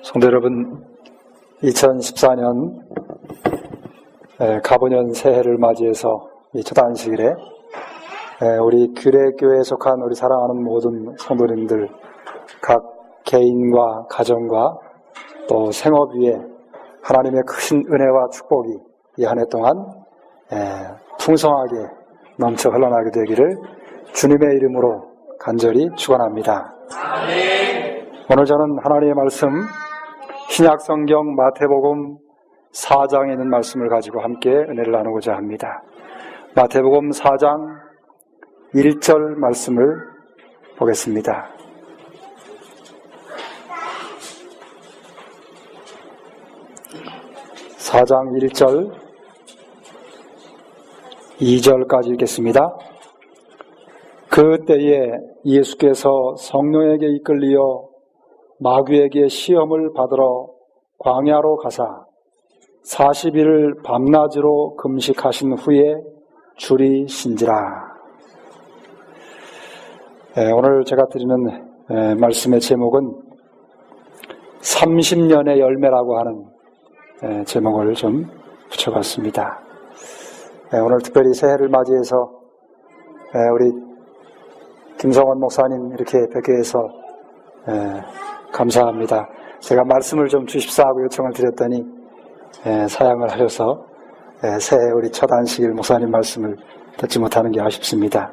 성도 여러분, 2014년 가보년 새해를 맞이해서 이 첫 안식일에 우리 규례교회에 속한 우리 사랑하는 모든 성도님들 각 개인과 가정과 또 생업 위에 하나님의 큰 은혜와 축복이 이 한 해 동안 풍성하게 넘쳐 흘러나게 되기를 주님의 이름으로 간절히 축원합니다. 아멘. 오늘 저는 하나님의 말씀 신약성경 마태복음 4장에 있는 말씀을 가지고 함께 은혜를 나누고자 합니다. 마태복음 4장 1절 말씀을 보겠습니다. (4장) 1절 2절까지 읽겠습니다. 그때에 예수께서 성령에게 이끌리어 마귀에게 시험을 받으러 광야로 가사 40일을 밤낮으로 금식하신 후에 줄이신지라. 오늘 제가 드리는 말씀의 제목은 30년의 열매라고 하는 제목을 좀 붙여봤습니다. 오늘 특별히 새해를 맞이해서 우리 김성원 목사님 이렇게 뵙게 해서 감사합니다. 제가 말씀을 좀 주십사 하고 요청을 드렸더니 사양을 하셔서 새해 우리 첫 안식일 목사님 말씀을 듣지 못하는 게 아쉽습니다.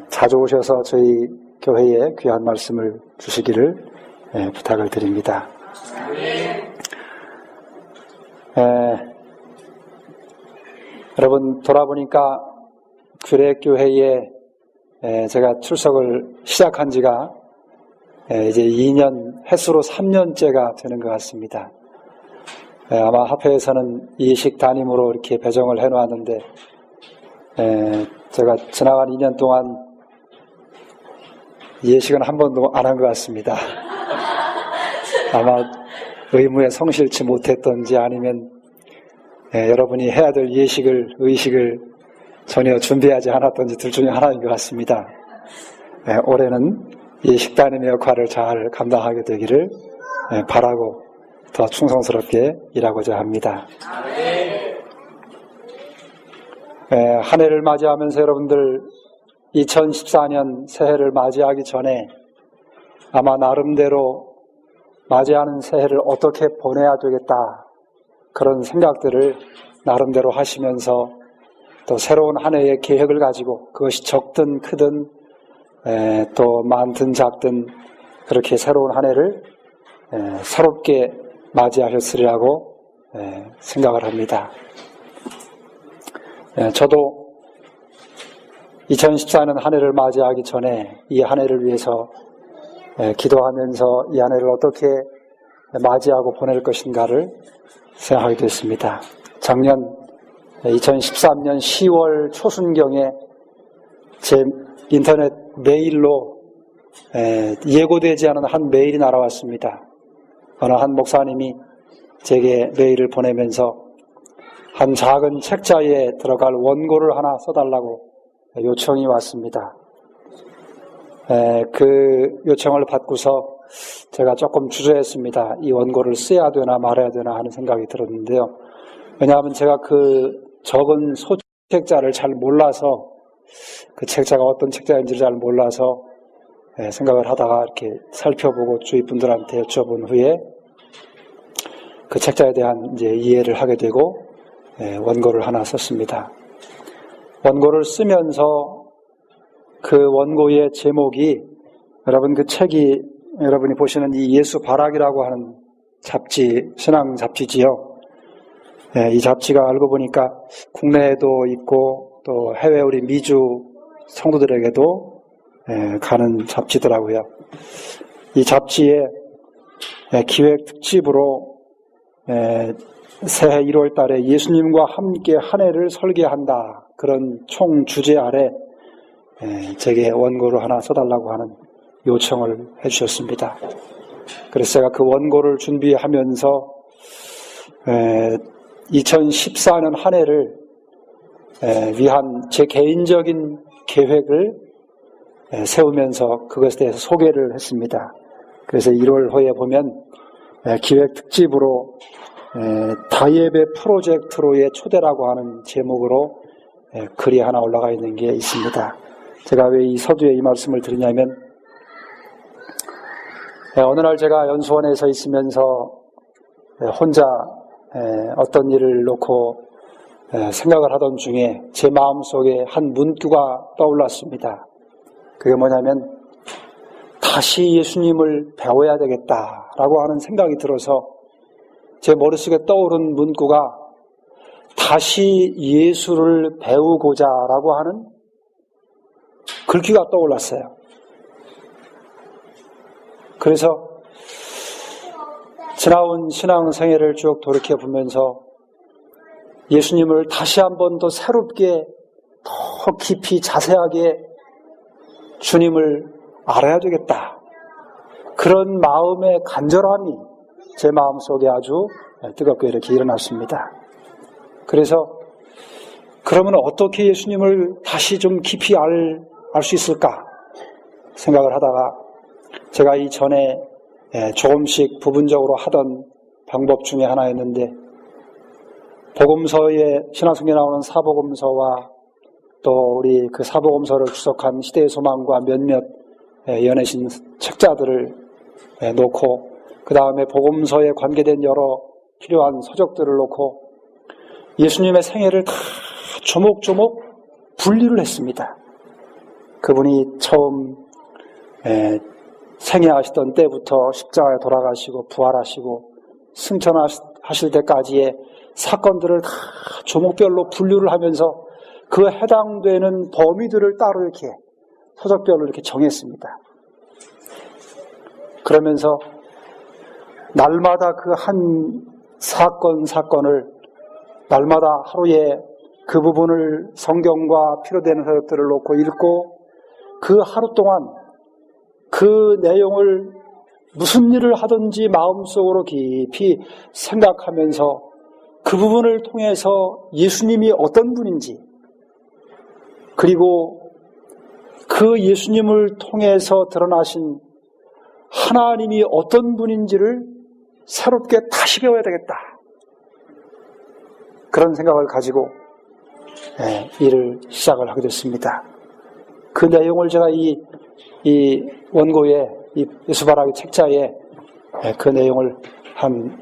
자주 오셔서 저희 교회에 귀한 말씀을 주시기를 부탁을 드립니다. 여러분, 돌아보니까 규례교회에 제가 출석을 시작한 지가 이제 2년, 횟수로 3년째가 되는 것 같습니다. 아마 합회에서는 예식 담임으로 이렇게 배정을 해놓았는데, 제가 지나간 2년 동안 예식은 한 번도 안 한 것 같습니다. 아마 의무에 성실치 못했던지 아니면 여러분이 해야 될 의식을 전혀 준비하지 않았던지 둘 중에 하나인 것 같습니다. 올해는 예식 담임의 역할을 잘 감당하게 되기를 바라고 더 충성스럽게 일하고자 합니다. 한 해를 맞이하면서 여러분들 2014년 새해를 맞이하기 전에 아마 나름대로 맞이하는 새해를 어떻게 보내야 되겠다 그런 생각들을 나름대로 하시면서 또 새로운 한 해의 계획을 가지고 그것이 적든 크든 또 많든 작든 그렇게 새로운 한 해를 새롭게 맞이하셨으리라고 생각을 합니다. 저도 2014년 한 해를 맞이하기 전에 이 한 해를 위해서 기도하면서 이 한 해를 어떻게 맞이하고 보낼 것인가를 생각하게 됐습니다. 작년 2013년 10월 초순경에 제 인터넷 메일로 예고되지 않은 한 메일이 날아왔습니다. 어느 한 목사님이 제게 메일을 보내면서 한 작은 책자에 들어갈 원고를 하나 써달라고 요청이 왔습니다. 그 요청을 받고서 제가 조금 주저했습니다. 이 원고를 써야 되나 말아야 되나 하는 생각이 들었는데요. 왜냐하면 제가 그 적은 소책자를 잘 몰라서 그 책자가 어떤 책자인지를 잘 몰라서 생각을 하다가 이렇게 살펴보고 주위 분들한테 여쭤본 후에 그 책자에 대한 이제 이해를 하게 되고 원고를 하나 썼습니다. 원고를 쓰면서 그 원고의 제목이 여러분 그 책이 여러분이 보시는 이 예수 발악이라고 하는 잡지, 신앙 잡지지요. 이 잡지가 알고 보니까 국내에도 있고 또 해외 우리 미주 성도들에게도 가는 잡지더라고요. 이 잡지에 기획 특집으로 새해 1월 달에 예수님과 함께 한 해를 설계한다. 그런 총 주제 아래 제게 원고를 하나 써달라고 하는 요청을 해주셨습니다. 그래서 제가 그 원고를 준비하면서 2014년 한 해를 위한 제 개인적인 계획을 세우면서 그것에 대해서 소개를 했습니다. 그래서 1월호에 보면 기획 특집으로 다예배 프로젝트로의 초대라고 하는 제목으로 글이 하나 올라가 있는 게 있습니다. 제가 왜 이 서두에 이 말씀을 드리냐면 어느 날 제가 연수원에서 있으면서 혼자 어떤 일을 놓고 생각을 하던 중에 제 마음속에 한 문구가 떠올랐습니다. 그게 뭐냐면 다시 예수님을 배워야 되겠다라고 하는 생각이 들어서 제 머릿속에 떠오른 문구가 다시 예수를 배우고자라고 하는 글귀가 떠올랐어요. 그래서 지나온 신앙생애를 쭉 돌이켜보면서 예수님을 다시 한 번 더 새롭게 더 깊이 자세하게 주님을 알아야 되겠다. 그런 마음의 간절함이 제 마음속에 아주 뜨겁게 이렇게 일어났습니다. 그래서 그러면 어떻게 예수님을 다시 좀 깊이 알 수 있을까 생각을 하다가 제가 이전에 조금씩 부분적으로 하던 방법 중에 하나였는데 복음서에 신학성경에 나오는 사복음서와 또 우리 그 사복음서를 주석한 시대의 소망과 몇몇 연애신 책자들을 놓고 그 다음에 복음서에 관계된 여러 필요한 서적들을 놓고 예수님의 생애를 다 조목조목 분리를 했습니다. 그분이 처음 생애하시던 때부터 십자가에 돌아가시고 부활하시고 승천하실 때까지의 사건들을 다 조목별로 분류를 하면서 그 해당되는 범위들을 따로 이렇게 서적별로 이렇게 정했습니다. 그러면서 날마다 그 한 사건을 날마다 하루에 그 부분을 성경과 필요되는 서적들을 놓고 읽고 그 하루 동안 그 내용을 무슨 일을 하든지 마음속으로 깊이 생각하면서 그 부분을 통해서 예수님이 어떤 분인지 그리고 그 예수님을 통해서 드러나신 하나님이 어떤 분인지를 새롭게 다시 배워야 되겠다. 그런 생각을 가지고 일을 시작을 하게 됐습니다. 그 내용을 제가 이 원고에 이 예수바라기 책자에 그 내용을 한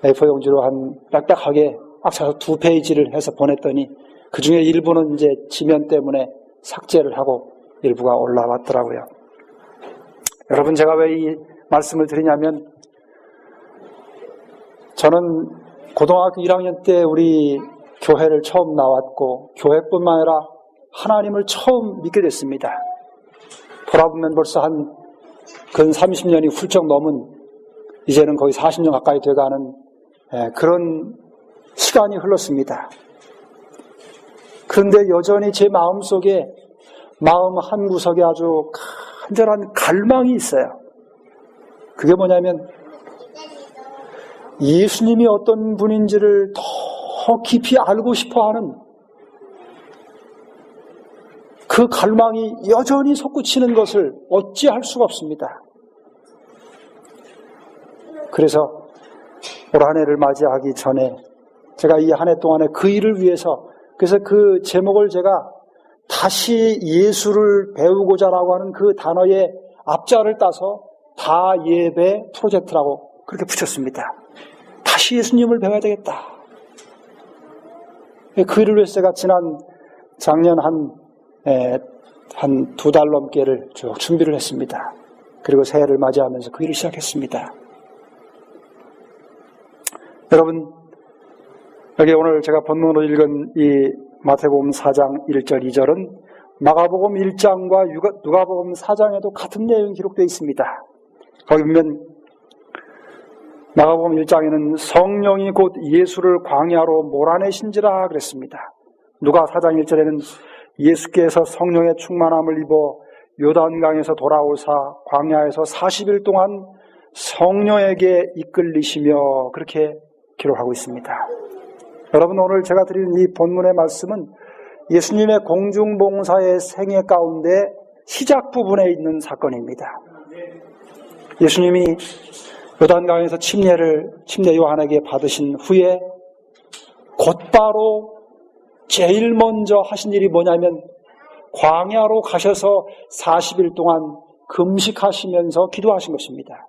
A4 용지로 한 빽빽하게 악쳐서 2페이지를 해서 보냈더니 그 중에 일부는 이제 지면 때문에 삭제를 하고 일부가 올라왔더라고요. 여러분, 제가 왜 이 말씀을 드리냐면 저는 고등학교 1학년 때 우리 교회를 처음 나왔고 교회뿐만 아니라 하나님을 처음 믿게 됐습니다. 돌아보면 벌써 근 30년이 훌쩍 넘은 이제는 거의 40년 가까이 돼가는 그런 시간이 흘렀습니다. 그런데 여전히 제 마음속에 마음 한구석에 아주 간절한 갈망이 있어요. 그게 뭐냐면 예수님이 어떤 분인지를 더 깊이 알고 싶어하는 그 갈망이 여전히 솟구치는 것을 어찌할 수가 없습니다. 그래서 올 한 해를 맞이하기 전에 제가 이 한 해 동안에 그 일을 위해서 그래서 그 제목을 제가 다시 예수를 배우고자라고 하는 그 단어의 앞자를 따서 다예배 프로젝트라고 그렇게 붙였습니다. 다시 예수님을 배워야 되겠다. 그 일을 위해서 제가 작년 한 2달 넘게를 쭉 준비를 했습니다. 그리고 새해를 맞이하면서 그 일을 시작했습니다. 여러분, 여기 오늘 제가 본문으로 읽은 이 마태복음 4장 1절 2절은 마가복음 1장과 누가복음 4장에도 같은 내용이 기록되어 있습니다. 거기 보면 마가복음 1장에는 성령이 곧 예수를 광야로 몰아내신지라 그랬습니다. 누가 4장 1절에는 예수께서 성령의 충만함을 입어 요단강에서 돌아오사 광야에서 40일 동안 성령에게 이끌리시며 그렇게 기록하고 있습니다. 여러분, 오늘 제가 드리는 이 본문의 말씀은 예수님의 공중봉사의 생애 가운데 시작 부분에 있는 사건입니다. 예수님이 요단강에서 침례 요한에게 받으신 후에 곧바로 제일 먼저 하신 일이 뭐냐면 광야로 가셔서 40일 동안 금식하시면서 기도하신 것입니다.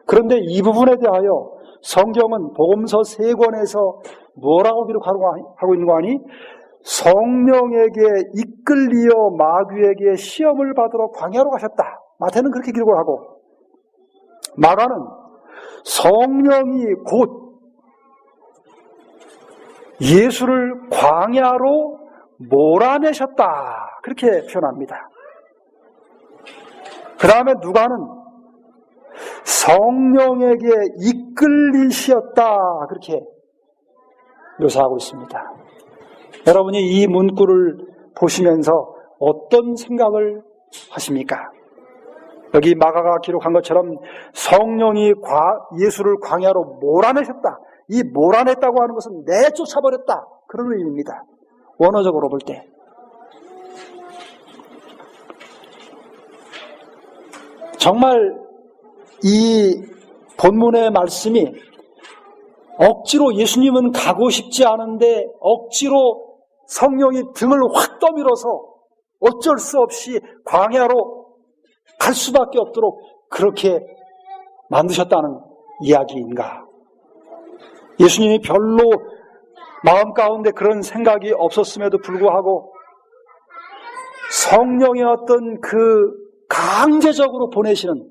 그런데 이 부분에 대하여 성경은 복음서 3권에서 뭐라고 기록하고 있는 거 아니? 성령에게 이끌리어 마귀에게 시험을 받으러 광야로 가셨다. 마태는 그렇게 기록을 하고, 마가는 성령이 곧 예수를 광야로 몰아내셨다. 그렇게 표현합니다. 그 다음에 누가는 성령에게 이끌리셨다. 그렇게 묘사하고 있습니다. 여러분이 이 문구를 보시면서 어떤 생각을 하십니까? 여기 마가가 기록한 것처럼 성령이 예수를 광야로 몰아내셨다. 이 몰아냈다고 하는 것은 내쫓아버렸다. 그런 의미입니다. 원어적으로 볼 때. 정말 이 본문의 말씀이 억지로 예수님은 가고 싶지 않은데 억지로 성령이 등을 확 떠밀어서 어쩔 수 없이 광야로 갈 수밖에 없도록 그렇게 만드셨다는 이야기인가? 예수님이 별로 마음 가운데 그런 생각이 없었음에도 불구하고 성령의 어떤 그 강제적으로 보내시는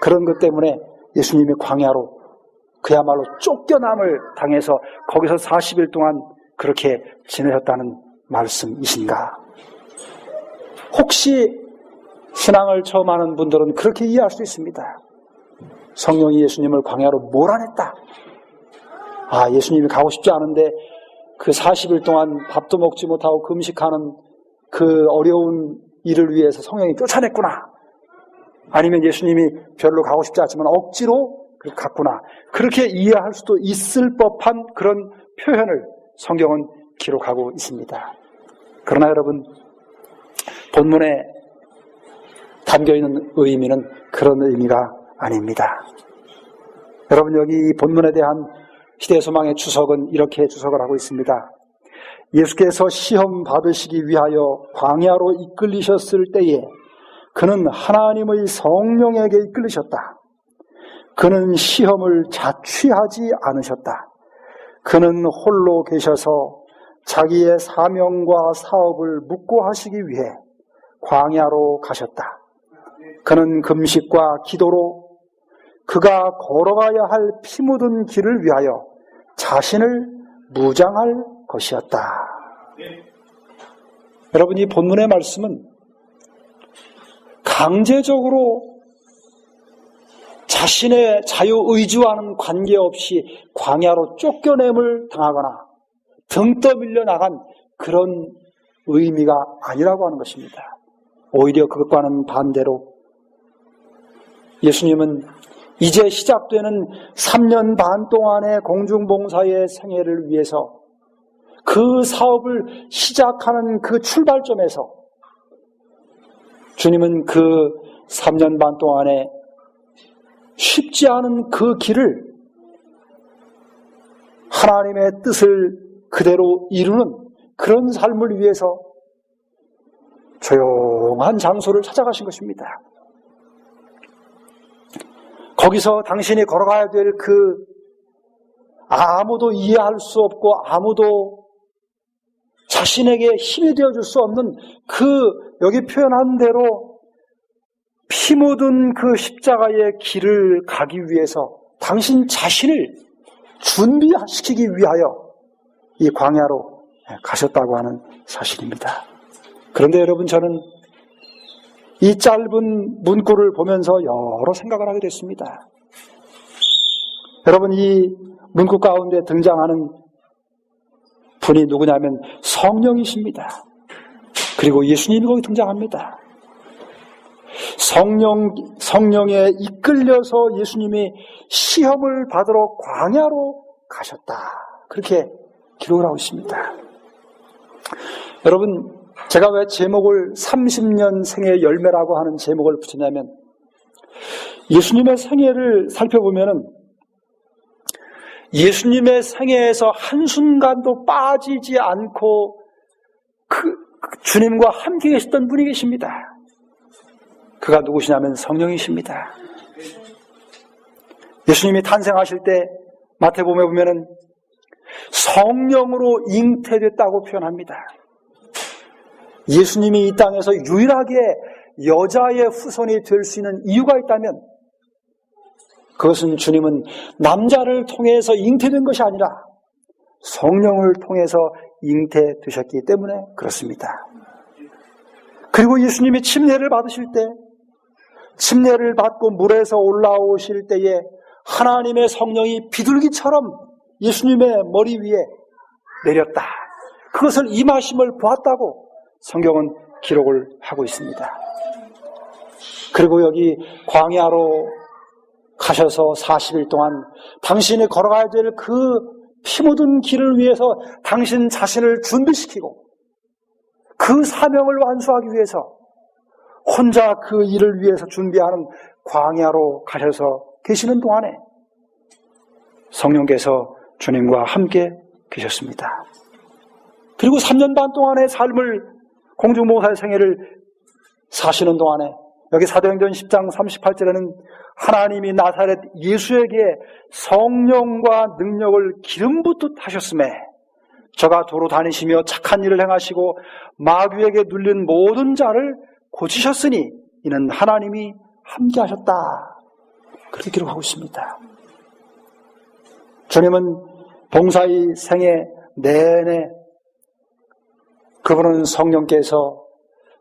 그런 것 때문에 예수님이 광야로 그야말로 쫓겨남을 당해서 거기서 40일 동안 그렇게 지내셨다는 말씀이신가? 혹시 신앙을 처음 하는 분들은 그렇게 이해할 수 있습니다. 성령이 예수님을 광야로 몰아냈다. 아, 예수님이 가고 싶지 않은데 그 40일 동안 밥도 먹지 못하고 금식하는 그 어려운 일을 위해서 성령이 쫓아냈구나. 아니면 예수님이 별로 가고 싶지 않지만 억지로 갔구나. 그렇게 이해할 수도 있을 법한 그런 표현을 성경은 기록하고 있습니다. 그러나 여러분, 본문에 담겨있는 의미는 그런 의미가 아닙니다. 여러분, 여기 이 본문에 대한 시대소망의 주석은 이렇게 주석을 하고 있습니다. 예수께서 시험 받으시기 위하여 광야로 이끌리셨을 때에 그는 하나님의 성령에게 이끌리셨다. 그는 시험을 자취하지 않으셨다. 그는 홀로 계셔서 자기의 사명과 사업을 묵고하시기 위해 광야로 가셨다. 그는 금식과 기도로 그가 걸어가야 할 피 묻은 길을 위하여 자신을 무장할 것이었다. 여러분, 이 본문의 말씀은 강제적으로 자신의 자유의지와는 관계없이 광야로 쫓겨냄을 당하거나 등 떠밀려 나간 그런 의미가 아니라고 하는 것입니다. 오히려 그것과는 반대로 예수님은 이제 시작되는 3년 반 동안의 공중봉사의 생애를 위해서 그 사업을 시작하는 그 출발점에서 주님은 그 3년 반 동안에 쉽지 않은 그 길을 하나님의 뜻을 그대로 이루는 그런 삶을 위해서 조용한 장소를 찾아가신 것입니다. 거기서 당신이 걸어가야 될 그 아무도 이해할 수 없고 아무도 자신에게 힘이 되어줄 수 없는 그 여기 표현한 대로 피 묻은 그 십자가의 길을 가기 위해서 당신 자신을 준비시키기 위하여 이 광야로 가셨다고 하는 사실입니다. 그런데 여러분, 저는 이 짧은 문구를 보면서 여러 생각을 하게 됐습니다. 여러분, 이 문구 가운데 등장하는 분이 누구냐면 성령이십니다. 그리고 예수님이 거기 등장합니다. 성령에 이끌려서 예수님이 시험을 받으러 광야로 가셨다. 그렇게 기록을 하고 있습니다. 여러분, 제가 왜 제목을 30년 생의 열매라고 하는 제목을 붙였냐면 예수님의 생애를 살펴보면은 예수님의 생애에서 한순간도 빠지지 않고 그 주님과 함께 계셨던 분이 계십니다. 그가 누구시냐면 성령이십니다. 예수님이 탄생하실 때 마태복음에 보면은 성령으로 잉태됐다고 표현합니다. 예수님이 이 땅에서 유일하게 여자의 후손이 될 수 있는 이유가 있다면 그것은 주님은 남자를 통해서 잉태된 것이 아니라 성령을 통해서 잉태되셨기 때문에 그렇습니다. 그리고 예수님이 침례를 받으실 때 침례를 받고 물에서 올라오실 때에 하나님의 성령이 비둘기처럼 예수님의 머리 위에 내렸다. 그것을 임하심을 보았다고 성경은 기록을 하고 있습니다. 그리고 여기 광야로 가셔서 40일 동안 당신이 걸어가야 될 그 피 묻은 길을 위해서 당신 자신을 준비시키고 그 사명을 완수하기 위해서 혼자 그 일을 위해서 준비하는 광야로 가셔서 계시는 동안에 성령께서 주님과 함께 계셨습니다. 그리고 3년 반 동안의 삶을 공중봉사의 생애를 사시는 동안에 여기 사도행전 10장 38절에는 하나님이 나사렛 예수에게 성령과 능력을 기름 붓듯 하셨음에 저가 도로 다니시며 착한 일을 행하시고 마귀에게 눌린 모든 자를 고치셨으니 이는 하나님이 함께 하셨다. 그렇게 기록하고 있습니다. 주님은 봉사의 생애 내내 그분은 성령께서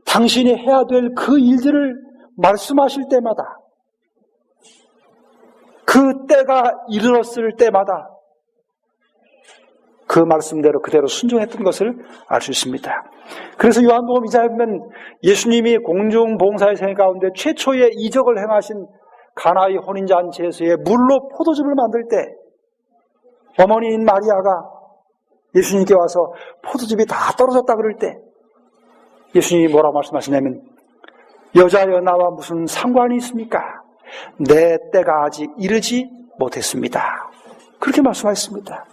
당신이 해야 될 그 일들을 말씀하실 때마다 그 때가 이르렀을 때마다 그 말씀대로 그대로 순종했던 것을 알 수 있습니다. 그래서 요한복음 2장에 보면 예수님이 공중봉사의 생애 가운데 최초의 이적을 행하신 가나의 혼인잔치에서의 물로 포도즙을 만들 때 어머니인 마리아가 예수님께 와서 포도즙이 다 떨어졌다 그럴 때 예수님이 뭐라고 말씀하시냐면 여자여 나와 무슨 상관이 있습니까? 내 때가 아직 이르지 못했습니다. 그렇게 말씀하셨습니다.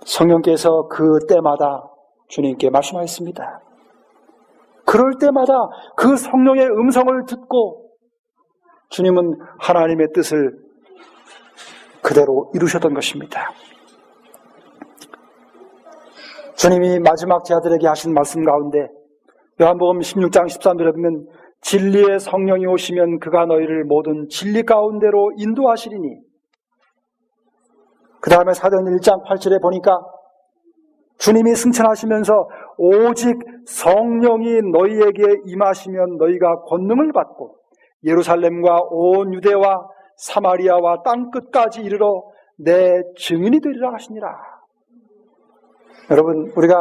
성령께서 그 때마다 주님께 말씀하셨습니다. 그럴 때마다 그 성령의 음성을 듣고 주님은 하나님의 뜻을 그대로 이루셨던 것입니다. 주님이 마지막 제자들에게 하신 말씀 가운데 요한복음 16장 13절에 보면 진리의 성령이 오시면 그가 너희를 모든 진리 가운데로 인도하시리니 그 다음에 사도행전 1장 8절에 보니까 주님이 승천하시면서 오직 성령이 너희에게 임하시면 너희가 권능을 받고 예루살렘과 온 유대와 사마리아와 땅끝까지 이르러 내 증인이 되리라 하시니라. 여러분, 우리가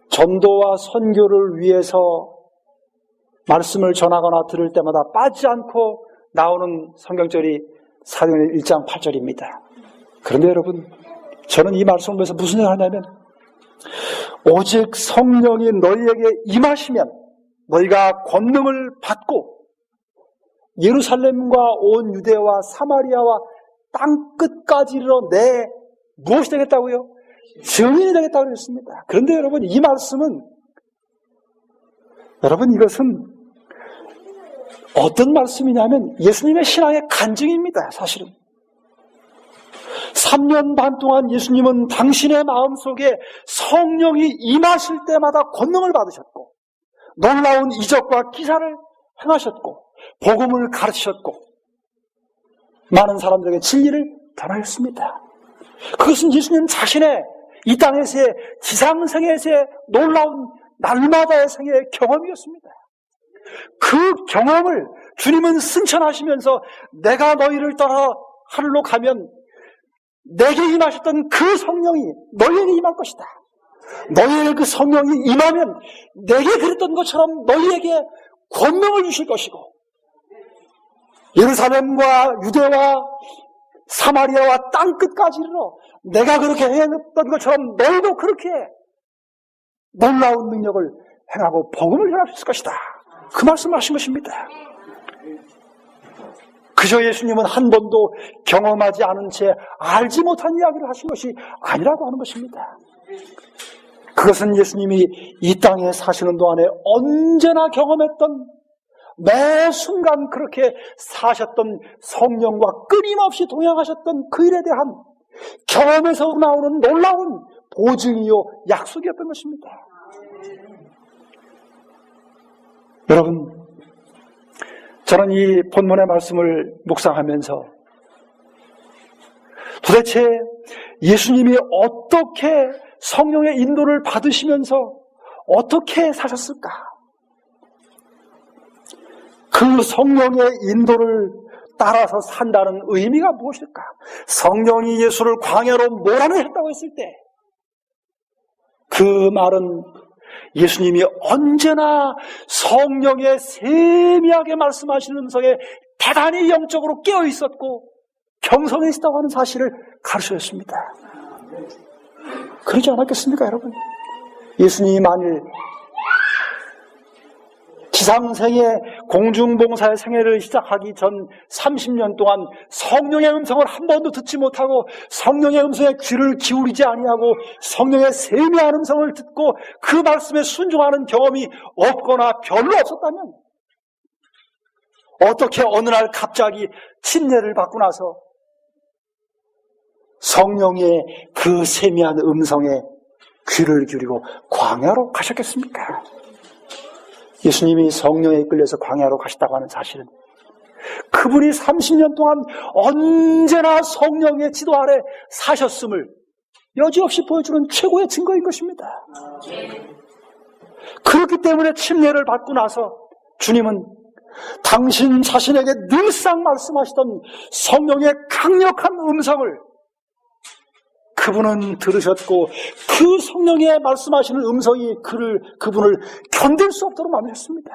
전도와 선교를 위해서 말씀을 전하거나 들을 때마다 빠지지 않고 나오는 성경절이 사도행전 1장 8절입니다. 그런데 여러분, 저는 이 말씀을 보면서 무슨 얘기를 하냐면 오직 성령이 너희에게 임하시면 너희가 권능을 받고 예루살렘과 온 유대와 사마리아와 땅끝까지 이르러 내 무엇이 되겠다고요? 증인이 되겠다고 했습니다. 그런데 여러분, 이 말씀은 여러분 이것은 어떤 말씀이냐면 예수님의 신앙의 간증입니다. 사실은 3년 반 동안 예수님은 당신의 마음속에 성령이 임하실 때마다 권능을 받으셨고 놀라운 이적과 기사를 행하셨고 복음을 가르치셨고 많은 사람들에게 진리를 전하였습니다. 그것은 예수님 자신의 이 땅에서의 지상생에서의 놀라운 날마다의 생애의 경험이었습니다. 그 경험을 주님은 승천하시면서 내가 너희를 따라 하늘로 가면 내게 임하셨던 그 성령이 너희에게 임할 것이다. 너희에게 그 성령이 임하면 내게 그랬던 것처럼 너희에게 권능을 주실 것이고 예루살렘과 유대와 사마리아와 땅끝까지 이르러 내가 그렇게 행했던 것처럼 너희도 그렇게 놀라운 능력을 행하고 복음을 전할 수 있을 것이다. 그 말씀을 하신 것입니다. 그저 예수님은 한 번도 경험하지 않은 채 알지 못한 이야기를 하신 것이 아니라고 하는 것입니다. 그것은 예수님이 이 땅에 사시는 동안에 언제나 경험했던, 매 순간 그렇게 사셨던 성령과 끊임없이 동행하셨던 그 일에 대한 경험에서 나오는 놀라운 보증이요 약속이었던 것입니다. 여러분, 저는 이 본문의 말씀을 묵상하면서 도대체 예수님이 어떻게 성령의 인도를 받으시면서 어떻게 사셨을까? 그 성령의 인도를 따라서 산다는 의미가 무엇일까? 성령이 예수를 광야로 몰아내셨다고 했을 때 그 말은 예수님이 언제나 성령의 세미하게 말씀하시는 음성에 대단히 영적으로 깨어 있었고 경성에 있었다고 하는 사실을 가르쳐줬습니다. 그러지 않았겠습니까, 여러분? 예수님이 만일 지상생의 공중봉사의 생애를 시작하기 전 30년 동안 성령의 음성을 한 번도 듣지 못하고 성령의 음성에 귀를 기울이지 아니하고 성령의 세미한 음성을 듣고 그 말씀에 순종하는 경험이 없거나 별로 없었다면 어떻게 어느 날 갑자기 침례를 받고 나서 성령의 그 세미한 음성에 귀를 기울이고 광야로 가셨겠습니까? 예수님이 성령에 이끌려서 광야로 가셨다고 하는 사실은 그분이 30년 동안 언제나 성령의 지도 아래 사셨음을 여지없이 보여주는 최고의 증거인 것입니다. 그렇기 때문에 침례를 받고 나서 주님은 당신 자신에게 늘상 말씀하시던 성령의 강력한 음성을 그분은 들으셨고 그 성령의 말씀하시는 음성이 그분을 견딜 수 없도록 만드셨습니다.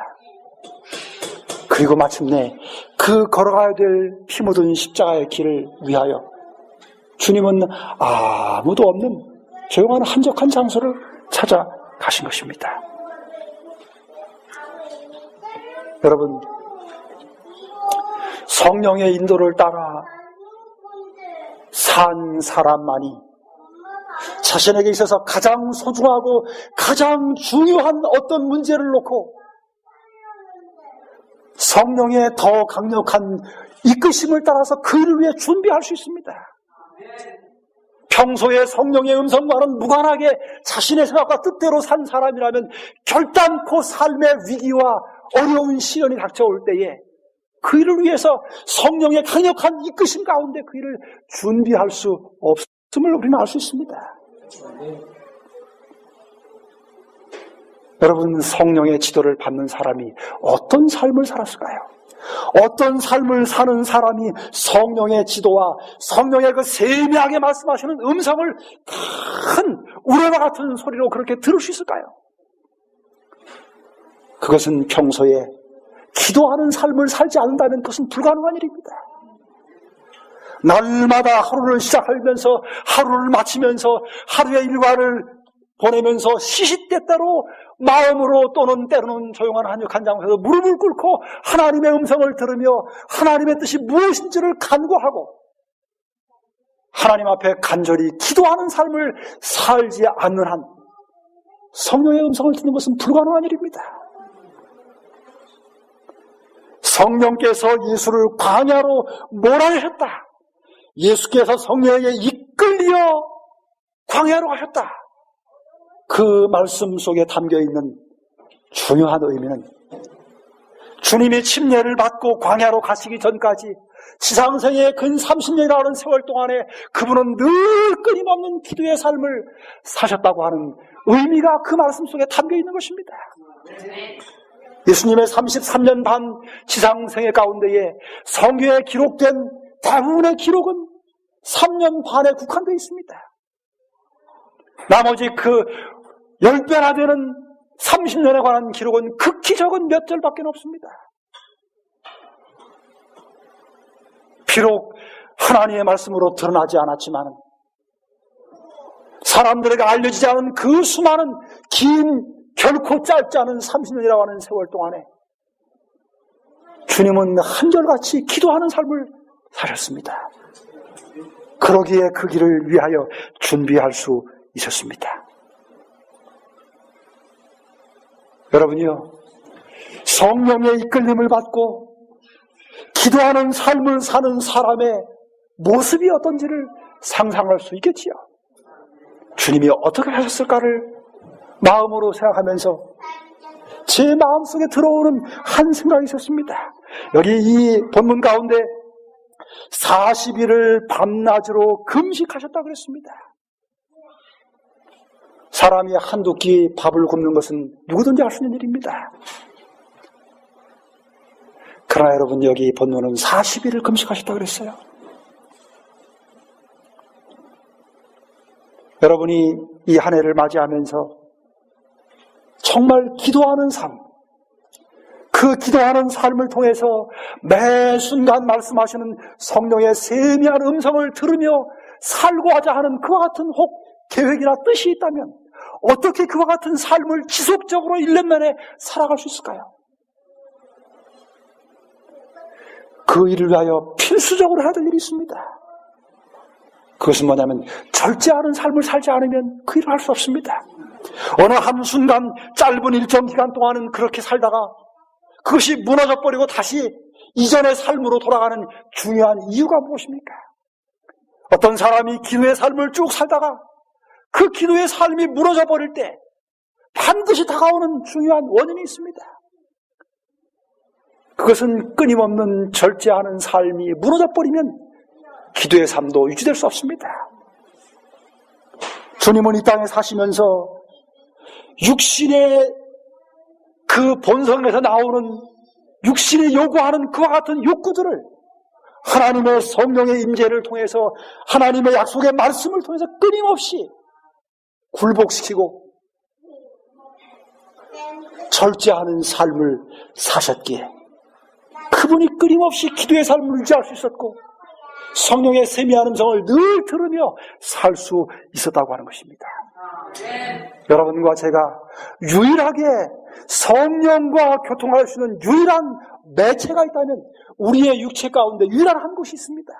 그리고 마침내 그 걸어가야 될 피 묻은 십자가의 길을 위하여 주님은 아무도 없는 조용한 한적한 장소를 찾아가신 것입니다. 여러분, 성령의 인도를 따라 산 사람만이 자신에게 있어서 가장 소중하고 가장 중요한 어떤 문제를 놓고 성령의 더 강력한 이끄심을 따라서 그 일을 위해 준비할 수 있습니다. 평소에 성령의 음성과는 무관하게 자신의 생각과 뜻대로 산 사람이라면 결단코 삶의 위기와 어려운 시련이 닥쳐올 때에 그 일을 위해서 성령의 강력한 이끄심 가운데 그 일을 준비할 수 없음을 우리는 알 수 있습니다. 여러분, 성령의 지도를 받는 사람이 어떤 삶을 살았을까요? 어떤 삶을 사는 사람이 성령의 지도와 성령의 그 세미하게 말씀하시는 음성을 큰 우레와 같은 소리로 그렇게 들을 수 있을까요? 그것은 평소에 기도하는 삶을 살지 않는다면 그것은 불가능한 일입니다. 날마다 하루를 시작하면서 하루를 마치면서 하루의 일과를 보내면서 시시때때로 마음으로 또는 때로는 조용한 한적한 장소에서 무릎을 꿇고 하나님의 음성을 들으며 하나님의 뜻이 무엇인지를 간구하고 하나님 앞에 간절히 기도하는 삶을 살지 않는 한 성령의 음성을 듣는 것은 불가능한 일입니다. 성령께서 예수를 광야로 몰아내셨다. 예수께서 성령에게 이끌려 광야로 가셨다. 그 말씀 속에 담겨있는 중요한 의미는 주님이 침례를 받고 광야로 가시기 전까지 지상생의 근 30년이라는 세월 동안에 그분은 늘 끊임없는 기도의 삶을 사셨다고 하는 의미가 그 말씀 속에 담겨있는 것입니다. 예수님의 33년 반 지상생애 가운데에 성경에 기록된 대부분의 기록은 3년 반에 국한되어 있습니다. 나머지 그 10배나 되는 30년에 관한 기록은 극히 적은 몇 절밖에 없습니다. 비록 하나님의 말씀으로 드러나지 않았지만 사람들에게 알려지지 않은 그 수많은 긴 결코 짧지 않은 30년이라고 하는 세월 동안에 주님은 한결같이 기도하는 삶을 사셨습니다. 그러기에 그 길을 위하여 준비할 수 있었습니다. 여러분이요, 성령의 이끌림을 받고 기도하는 삶을 사는 사람의 모습이 어떤지를 상상할 수 있겠지요. 주님이 어떻게 하셨을까를 마음으로 생각하면서 제 마음속에 들어오는 한 생각이 있었습니다. 여기 이 본문 가운데 40일을 밤낮으로 금식하셨다고 그랬습니다. 사람이 한두 끼 밥을 굶는 것은 누구든지 할 수 있는 일입니다. 그러나 여러분, 여기 본문은 40일을 금식하셨다고 그랬어요. 여러분이 이 한 해를 맞이하면서 정말 기도하는 삶, 그 기도하는 삶을 통해서 매 순간 말씀하시는 성령의 세미한 음성을 들으며 살고자 하는 그와 같은 혹 계획이나 뜻이 있다면 어떻게 그와 같은 삶을 지속적으로 1년 내내 살아갈 수 있을까요? 그 일을 위하여 필수적으로 해야 될 일이 있습니다. 그것은 뭐냐면 절제하는 삶을 살지 않으면 그 일을 할 수 없습니다. 어느 한순간 짧은 일정 기간 동안은 그렇게 살다가 그것이 무너져버리고 다시 이전의 삶으로 돌아가는 중요한 이유가 무엇입니까? 어떤 사람이 기도의 삶을 쭉 살다가 그 기도의 삶이 무너져버릴 때 반드시 다가오는 중요한 원인이 있습니다. 그것은 끊임없는 절제하는 삶이 무너져버리면 기도의 삶도 유지될 수 없습니다. 주님은 이 땅에 사시면서 육신의 그 본성에서 나오는 육신이 요구하는 그와 같은 욕구들을 하나님의 성령의 임재를 통해서 하나님의 약속의 말씀을 통해서 끊임없이 굴복시키고 절제하는 삶을 사셨기에 그분이 끊임없이 기도의 삶을 유지할 수 있었고 성령의 세미한 음성을 늘 들으며 살 수 있었다고 하는 것입니다. 여러분과 제가 유일하게 성령과 교통할 수 있는 유일한 매체가 있다면 우리의 육체 가운데 유일한 한 곳이 있습니다.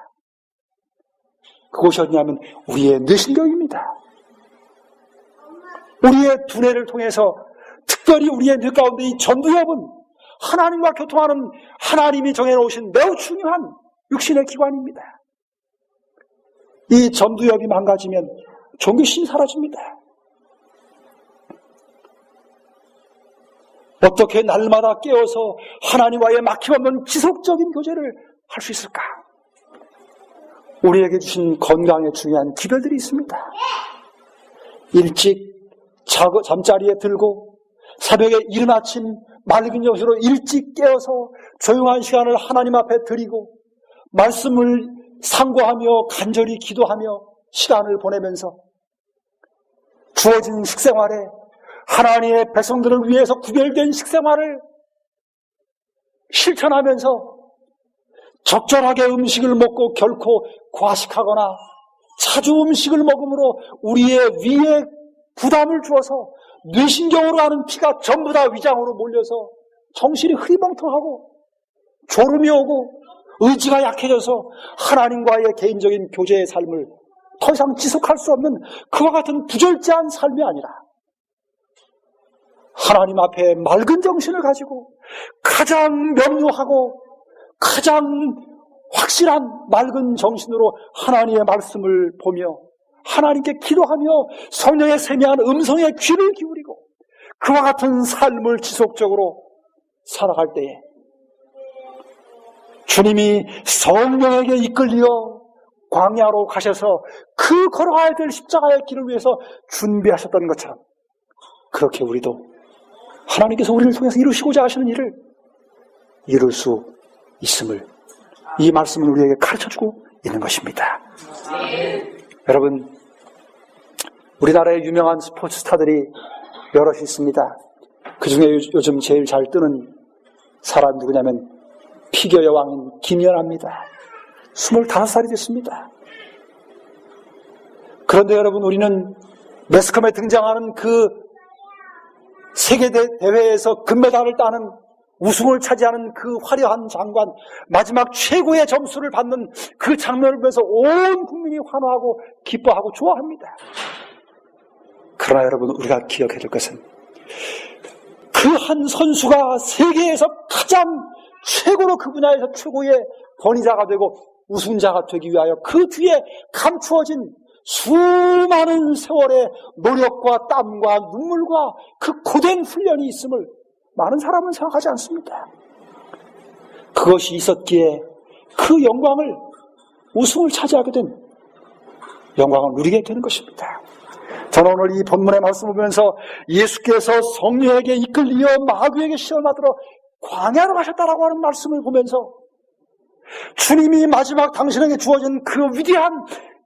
그곳이 어디냐면 우리의 뇌신경입니다. 우리의 두뇌를 통해서 특별히 우리의 뇌 가운데 이 전두엽은 하나님과 교통하는 하나님이 정해놓으신 매우 중요한 육신의 기관입니다. 이 전두엽이 망가지면 종교심이 사라집니다. 어떻게 날마다 깨어서 하나님과의 막힘없는 지속적인 교제를 할 수 있을까? 우리에게 주신 건강에 중요한 기별들이 있습니다. 일찍 잠자리에 들고 새벽에 이른 아침 맑은 정신으로 일찍 깨어서 조용한 시간을 하나님 앞에 드리고 말씀을 상고하며 간절히 기도하며 시간을 보내면서 주어진 식생활에 하나님의 백성들을 위해서 구별된 식생활을 실천하면서 적절하게 음식을 먹고 결코 과식하거나 자주 음식을 먹음으로 우리의 위에 부담을 주어서 뇌신경으로 가는 피가 전부 다 위장으로 몰려서 정신이 흐리멍텅하고 졸음이 오고 의지가 약해져서 하나님과의 개인적인 교제의 삶을 더 이상 지속할 수 없는 그와 같은 부절제한 삶이 아니라 하나님 앞에 맑은 정신을 가지고 가장 명료하고 가장 확실한 맑은 정신으로 하나님의 말씀을 보며 하나님께 기도하며 성령의 세미한 음성에 귀를 기울이고 그와 같은 삶을 지속적으로 살아갈 때에 주님이 성령에게 이끌려 광야로 가셔서 그 걸어가야 될 십자가의 길을 위해서 준비하셨던 것처럼 그렇게 우리도 하나님께서 우리를 통해서 이루시고자 하시는 일을 이룰 수 있음을 이 말씀은 우리에게 가르쳐주고 있는 것입니다. 여러분, 우리나라의 유명한 스포츠 스타들이 여럿이 있습니다. 그 중에 요즘 제일 잘 뜨는 사람 누구냐면 피겨 여왕인 김연아입니다. 25살이 됐습니다. 그런데 여러분, 우리는 매스컴에 등장하는 그 세계 대회에서 금메달을 따는 우승을 차지하는 그 화려한 장관, 마지막 최고의 점수를 받는 그 장면을 보면서 온 국민이 환호하고 기뻐하고 좋아합니다. 그러나 여러분, 우리가 기억해야 될 것은 그 한 선수가 세계에서 가장 최고로 그 분야에서 최고의 권위자가 되고 우승자가 되기 위하여 그 뒤에 감추어진 수많은 세월의 노력과 땀과 눈물과 그 고된 훈련이 있음을 많은 사람은 생각하지 않습니다. 그것이 있었기에 그 영광을, 우승을 차지하게 된 영광을 누리게 되는 것입니다. 저는 오늘 이 본문의 말씀을 보면서 예수께서 성령에게 이끌리어 마귀에게 시험받으러 광야로 가셨다라고 하는 말씀을 보면서 주님이 마지막 당신에게 주어진 그 위대한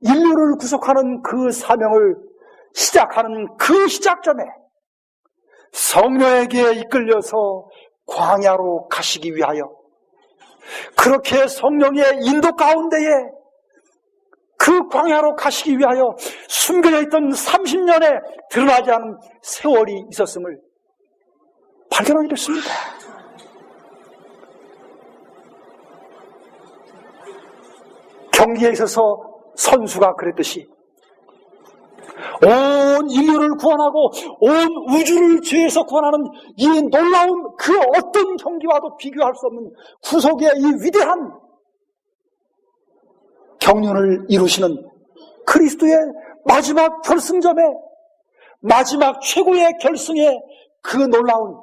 인류를 구속하는 그 사명을 시작하는 그 시작점에 성령에게 이끌려서 광야로 가시기 위하여, 그렇게 성령의 인도 가운데에 그 광야로 가시기 위하여 숨겨져 있던 30년에 드러나지 않은 세월이 있었음을 발견하게 됐습니다. 경기에 있어서 선수가 그랬듯이 온 인류를 구원하고 온 우주를 죄에서 구원하는 이 놀라운 그 어떤 경기와도 비교할 수 없는 구속의 이 위대한 경륜을 이루시는 그리스도의 마지막 결승점에, 마지막 최고의 결승의 그 놀라운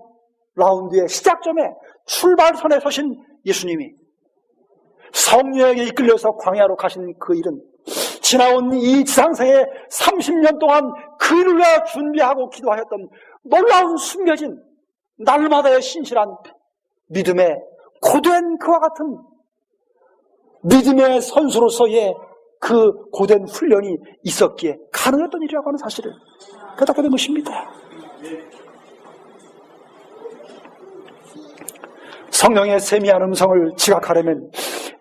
라운드의 시작점에 출발선에 서신 예수님이 성령에게 이끌려서 광야로 가신 그 일은 지나온 이 지상생에 30년 동안 그 일을 위하여 준비하고 기도하였던 놀라운 숨겨진 날마다의 신실한 믿음의 고된 그와 같은 믿음의 선수로서의 그 고된 훈련이 있었기에 가능했던 일이라고 하는 사실을 깨닫게 된 것입니다. 성령의 세미한 음성을 지각하려면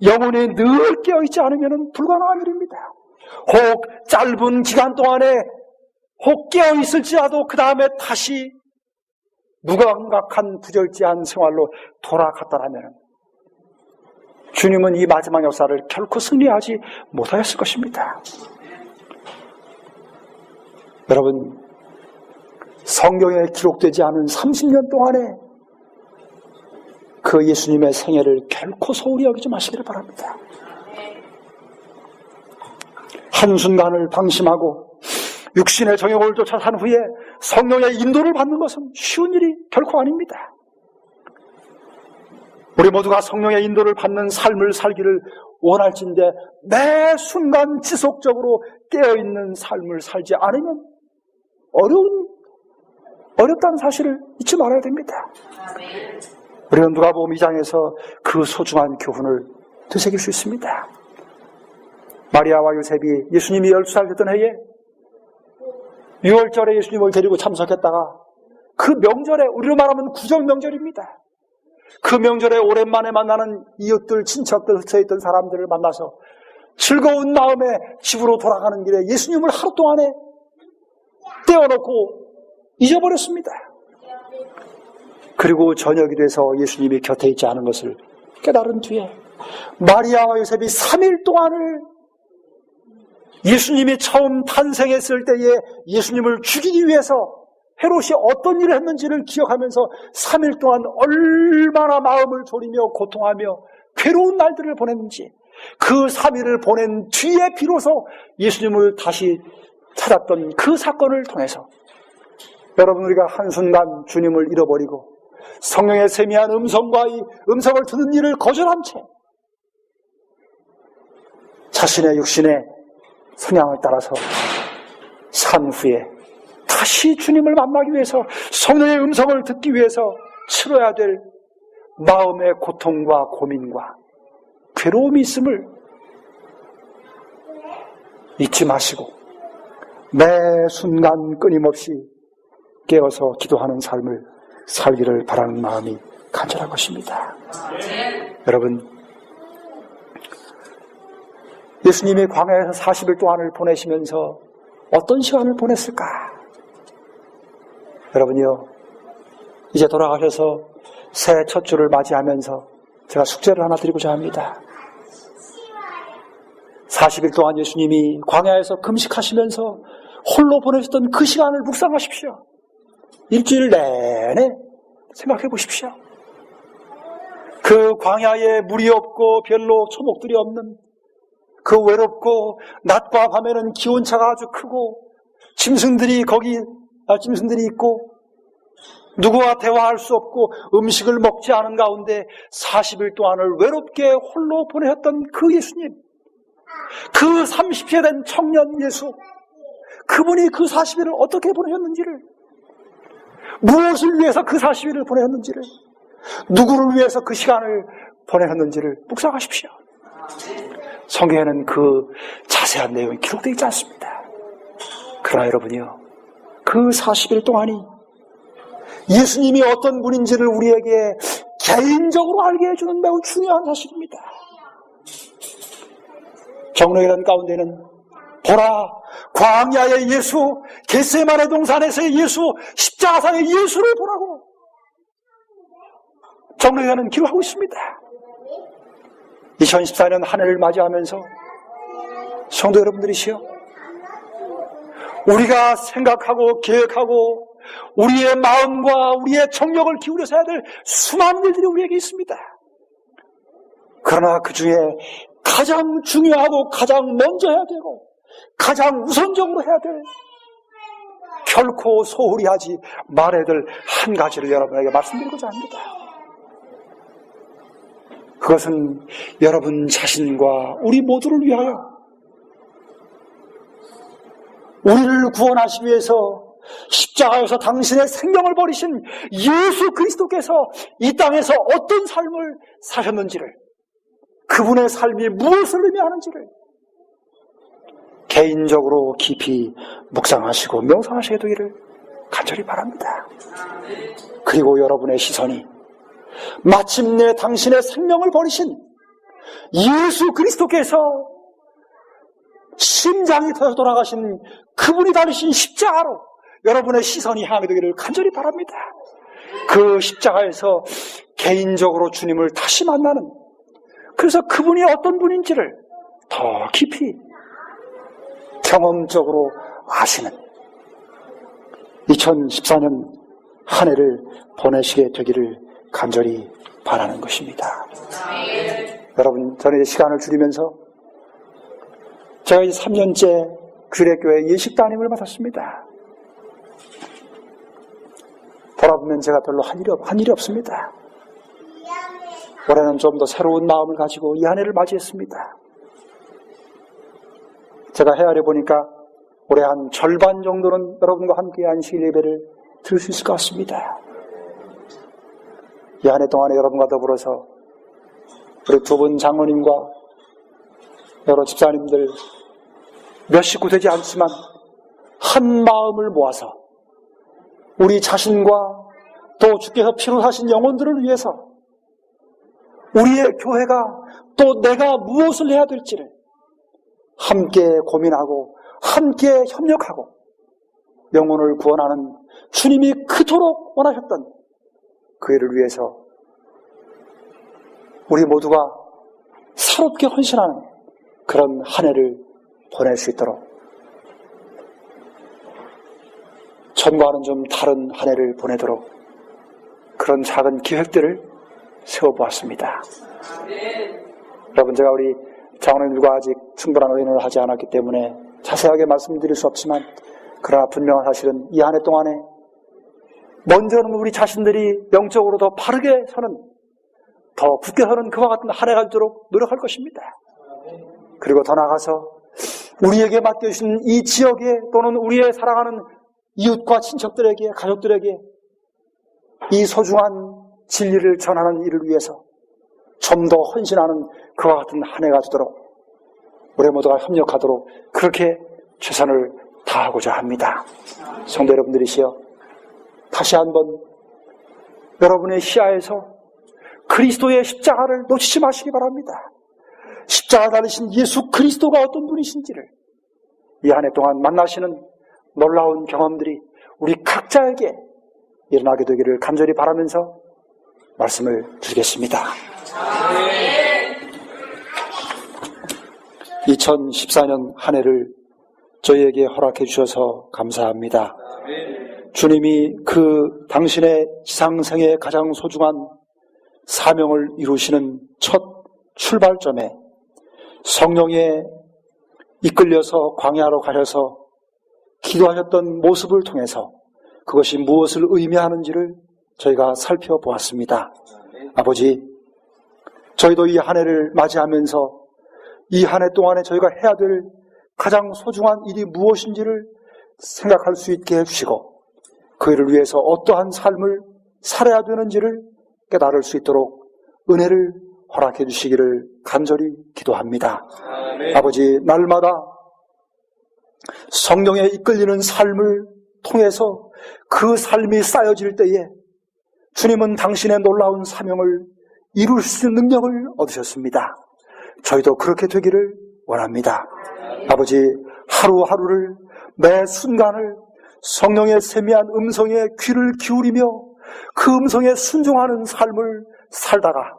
영혼이 늘 깨어있지 않으면 불가능한 일입니다. 혹 짧은 기간 동안에 혹 깨어있을지라도 그 다음에 다시 무감각한 부절제한 생활로 돌아갔다라면 주님은 이 마지막 역사를 결코 승리하지 못하였을 것입니다. 여러분, 성경에 기록되지 않은 30년 동안에 그 예수님의 생애를 결코 소홀히 여기지 마시기를 바랍니다. 한순간을 방심하고 육신의 정욕을 쫓아 산 후에 성령의 인도를 받는 것은 쉬운 일이 결코 아닙니다. 우리 모두가 성령의 인도를 받는 삶을 살기를 원할진데 매 순간 지속적으로 깨어있는 삶을 살지 않으면 어렵다는 사실을 잊지 말아야 됩니다. 우리는 누가복음 2장에서 그 소중한 교훈을 되새길 수 있습니다. 마리아와 요셉이 예수님이 12살 됐던 해에 6월절에 예수님을 데리고 참석했다가 그 명절에, 우리로 말하면 구정 명절입니다. 그 명절에 오랜만에 만나는 이웃들, 친척들, 흩어있던 사람들을 만나서 즐거운 마음에 집으로 돌아가는 길에 예수님을 하루 동안에 떼어놓고 잊어버렸습니다. 그리고 저녁이 돼서 예수님이 곁에 있지 않은 것을 깨달은 뒤에 마리아와 요셉이 3일 동안을 예수님이 처음 탄생했을 때에 예수님을 죽이기 위해서 헤롯이 어떤 일을 했는지를 기억하면서 3일 동안 얼마나 마음을 졸이며 고통하며 괴로운 날들을 보냈는지, 그 3일을 보낸 뒤에 비로소 예수님을 다시 찾았던 그 사건을 통해서 여러분, 우리가 한순간 주님을 잃어버리고 성령의 세미한 음성과 이 음성을 듣는 일을 거절한 채 자신의 육신의 성향을 따라서 산 후에 다시 주님을 만나기 위해서, 성령의 음성을 듣기 위해서 치러야 될 마음의 고통과 고민과 괴로움이 있음을 잊지 마시고 매 순간 끊임없이 깨어서 기도하는 삶을 살기를 바라는 마음이 간절한 것입니다. 여러분, 예수님이 광야에서 40일 동안을 보내시면서 어떤 시간을 보냈을까? 여러분이요, 이제 돌아가셔서 새해 첫 주를 맞이하면서 제가 숙제를 하나 드리고자 합니다. 40일 동안 예수님이 광야에서 금식하시면서 홀로 보내셨던 그 시간을 묵상하십시오. 일주일 내내 생각해 보십시오. 그 광야에 물이 없고 별로 초목들이 없는 그 외롭고 낮과 밤에는 기온차가 아주 크고 짐승들이 있고 누구와 대화할 수 없고 음식을 먹지 않은 가운데 40일 동안을 외롭게 홀로 보내셨던 그 예수님, 그 30세 된 청년 예수, 그분이 그 40일을 어떻게 보내셨는지를, 무엇을 위해서 그 40일을 보내셨는지를, 누구를 위해서 그 시간을 보내셨는지를 묵상하십시오. 성경에는 그 자세한 내용이 기록되어 있지 않습니다. 그러나 여러분이요, 그 40일 동안이 예수님이 어떤 분인지를 우리에게 개인적으로 알게 해주는 매우 중요한 사실입니다. 정로이란 가운데는 보라, 광야의 예수, 겟세마네 동산에서의 예수, 십자가상의 예수를 보라고 정로이는 기록하고 있습니다. 2014년 한 해를 맞이하면서 성도 여러분들이시여, 우리가 생각하고 계획하고 우리의 마음과 우리의 정력을 기울여서 해야 될 수많은 일들이 우리에게 있습니다. 그러나 그 중에 가장 중요하고 가장 먼저 해야 되고 가장 우선적으로 해야 될, 결코 소홀히 하지 말아야 될 한 가지를 여러분에게 말씀드리고자 합니다. 그것은 여러분 자신과 우리 모두를 위하여, 우리를 구원하시기 위해서 십자가에서 당신의 생명을 버리신 예수 그리스도께서 이 땅에서 어떤 삶을 사셨는지를, 그분의 삶이 무엇을 의미하는지를 개인적으로 깊이 묵상하시고 명상하시게 되기를 간절히 바랍니다. 그리고 여러분의 시선이 마침내 당신의 생명을 버리신 예수 그리스도께서 심장이 터져 돌아가신 그분이 달리신 십자가로 여러분의 시선이 향하게 되기를 간절히 바랍니다. 그 십자가에서 개인적으로 주님을 다시 만나는, 그래서 그분이 어떤 분인지를 더 깊이 경험적으로 아시는 2014년 한 해를 보내시게 되기를 간절히 바라는 것입니다. 여러분, 저는 시간을 줄이면서 제가 이제 3년째 규례교회 예식 담임을 맡았습니다. 돌아보면 제가 별로 한 일이 없습니다. 올해는 좀 더 새로운 마음을 가지고 이 한 해를 맞이했습니다. 제가 헤아려 보니까 올해 한 절반 정도는 여러분과 함께 안식 예배를 들을 수 있을 것 같습니다. 이 한 해 동안에 여러분과 더불어서 우리 두 분 장로님과 여러 집사님들, 몇 식구 되지 않지만 한 마음을 모아서 우리 자신과 또 주께서 피로 사신 영혼들을 위해서 우리의 교회가 또 내가 무엇을 해야 될지를 함께 고민하고 함께 협력하고 영혼을 구원하는 주님이 그토록 원하셨던 그 일을 위해서 우리 모두가 새롭게 헌신하는 그런 한 해를 보낼 수 있도록, 전과는 좀 다른 한 해를 보내도록 그런 작은 기획들을 세워보았습니다. 여러분, 제가 우리 장로님들과 아직 충분한 의논을 하지 않았기 때문에 자세하게 말씀드릴 수 없지만, 그러나 분명한 사실은 이 한 해 동안에 먼저는 우리 자신들이 영적으로 더 바르게 서는, 더 굳게 서는 그와 같은 한 해가 되도록 노력할 것입니다. 그리고 더 나아가서 우리에게 맡겨주신 이 지역에 또는 우리의 사랑하는 이웃과 친척들에게, 가족들에게 이 소중한 진리를 전하는 일을 위해서 좀 더 헌신하는 그와 같은 한 해가 되도록 우리 모두가 협력하도록 그렇게 최선을 다하고자 합니다. 성도 여러분들이시여, 다시 한번 여러분의 시야에서 그리스도의 십자가를 놓치지 마시기 바랍니다. 십자가 달리신 예수 그리스도가 어떤 분이신지를 이 한 해 동안 만나시는 놀라운 경험들이 우리 각자에게 일어나게 되기를 간절히 바라면서 말씀을 드리겠습니다. 2014년 한 해를 저희에게 허락해 주셔서 감사합니다. 주님이 그 당신의 지상생의 가장 소중한 사명을 이루시는 첫 출발점에 성령에 이끌려서 광야로 가셔서 기도하셨던 모습을 통해서 그것이 무엇을 의미하는지를 저희가 살펴보았습니다. 아버지, 저희도 이 한 해를 맞이하면서 이 한 해 동안에 저희가 해야 될 가장 소중한 일이 무엇인지를 생각할 수 있게 해주시고 그 일을 위해서 어떠한 삶을 살아야 되는지를 깨달을 수 있도록 은혜를 허락해 주시기를 간절히 기도합니다. 아버지, 날마다 성령에 이끌리는 삶을 통해서 그 삶이 쌓여질 때에 주님은 당신의 놀라운 사명을 이룰 수 있는 능력을 얻으셨습니다. 저희도 그렇게 되기를 원합니다. 아버지, 하루하루를 매 순간을 성령의 세미한 음성에 귀를 기울이며 그 음성에 순종하는 삶을 살다가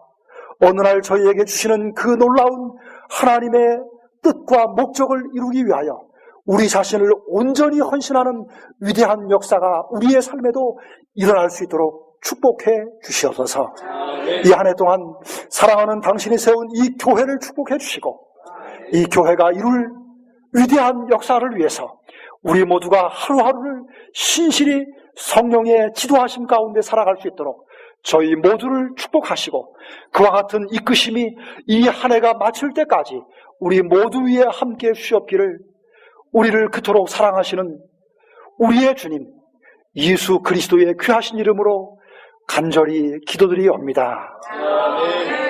어느 날 저희에게 주시는 그 놀라운 하나님의 뜻과 목적을 이루기 위하여 우리 자신을 온전히 헌신하는 위대한 역사가 우리의 삶에도 일어날 수 있도록 축복해 주시옵소서. 이 한 해 동안 사랑하는 당신이 세운 이 교회를 축복해 주시고 이 교회가 이룰 위대한 역사를 위해서 우리 모두가 하루하루를 신실히 성령의 지도하심 가운데 살아갈 수 있도록 저희 모두를 축복하시고 그와 같은 이끄심이 이 한 해가 마칠 때까지 우리 모두 위에 함께 주시옵기를 우리를 그토록 사랑하시는 우리의 주님 예수 그리스도의 귀하신 이름으로 간절히 기도드리옵니다. 아멘.